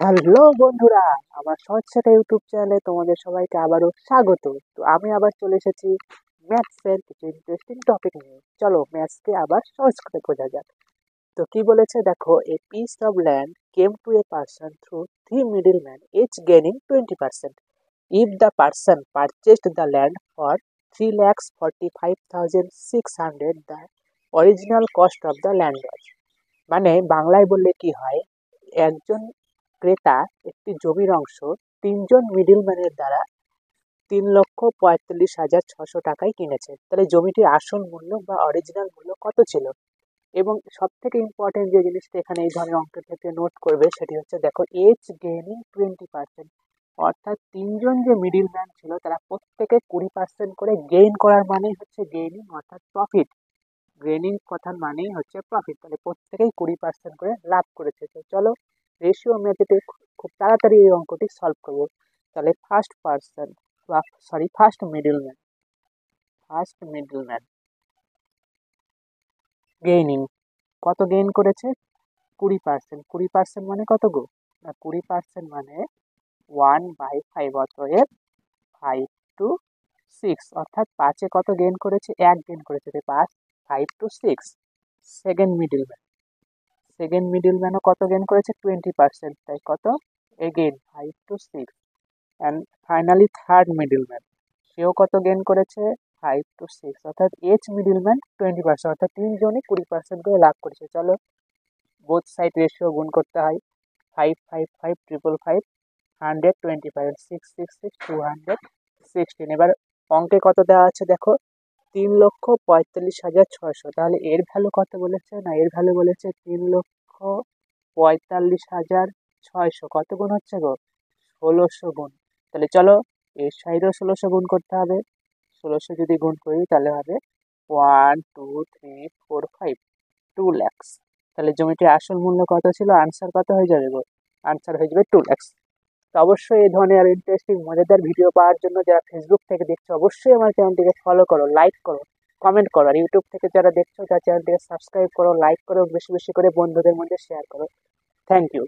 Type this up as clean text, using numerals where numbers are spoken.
Hello বন্ধুরা, আমার সহজ শেখা ইউটিউব চ্যানেলে তোমাদের সবাইকে আবারও স্বাগত। তো আমি আবার চলে এসেছি ম্যাথসের কিছু ইন্টারেস্টিং টপিক নিয়ে। চলো ম্যাথসকে আবার সহজ করে বোঝা যাক। তো কি বলেছে দেখো, a piece of land came to a person through three middleman each gaining 20%. If the person purchased the land for 3,45,600, the original cost of the land was. মানে বাংলায় বললে কি হয়, একজন ক্রেতা একটি জমির অংশ তিনজন মিডলম্যানের দ্বারা 3,45,600 টাকায় কিনেছে। তাহলে জমিটির আসল মূল্য বা অরিজিনাল মূল্য কত ছিল? এবং সব থেকে ইম্পর্টেন্ট যে জিনিসটা এখানে এই ধরনের অঙ্ক থেকে নোট করবে সেটি হচ্ছে দেখো, এজ গেইনিং 20%। অর্থাৎ তিনজন যে মিডলম্যান ছিল তারা প্রত্যেকে 20% করে গেইন করার মানেই হচ্ছে গেইনিং, অর্থাৎ প্রফিট। গেইনিং কথার মানেই হচ্ছে প্রফিট। তাহলে প্রত্যেকেই 20% করে লাভ করেছে। তো চলো রেশিও মেথডে খুব তাড়াতাড়ি এই অঙ্কটি সলভ করবো। তাহলে ফার্স্ট মিডলম্যান গেইনিং কত গেইন করেছে? 20%। 20% মানে কত গো? না, 20% মানে 1/5। অতএব 5 to 6, অর্থাৎ 5-এ কত গেইন করেছে? 1 গেইন করেছে। 5 to 6। সেকেন্ড মিডলম্যানও কত গেইন করেছে? 20%। তাই কত? Again 5 to 6। And finally third middleman, সেও কত গেইন করেছে? 5 to 6। অর্থাৎ এইচ মিডলম্যান 20%, অর্থাৎ তিনজনই 20% করে লাভ করেছে। চলো বোথ সাইড রেশিও গুণ করতে হয়। 5, 5, 5, 5, 5, 125, 6, 6, 6, 216। এবার অঙ্কে কত দেওয়া আছে দেখো, 3,45,600। তাহলে এর ভ্যালু কত বলেছে? না, এর ভ্যালু বলেছে 3,45,600। কত গুণ হচ্ছে গো? 1600 গুণ। তাহলে চলো এর সাইডেও 1600 গুণ করতে হবে। 1600 যদি গুণ করি তাহলে হবে 1, 2, 3, 4, 5, 2 lakhs। তাহলে জমিটির আসল মূল্য কত ছিল? আনসার কত হয়ে যাবে গো? আনসার হয়ে যাবে 2 lakhs। তো অবশ্যই এই ধরনের আর ইন্টারেস্টিং মজাদার ভিডিও পাওয়ার জন্য যারা ফেসবুক থেকে দেখছো অবশ্যই আমার চ্যানেলটিকে ফলো করো, লাইক করো, কমেন্ট করো। আর ইউটিউব থেকে যারা দেখছো তার চ্যানেলটিকে সাবস্ক্রাইব করো, লাইক করো, বেশি বেশি করে বন্ধুদের মধ্যে শেয়ার করো। Thank you.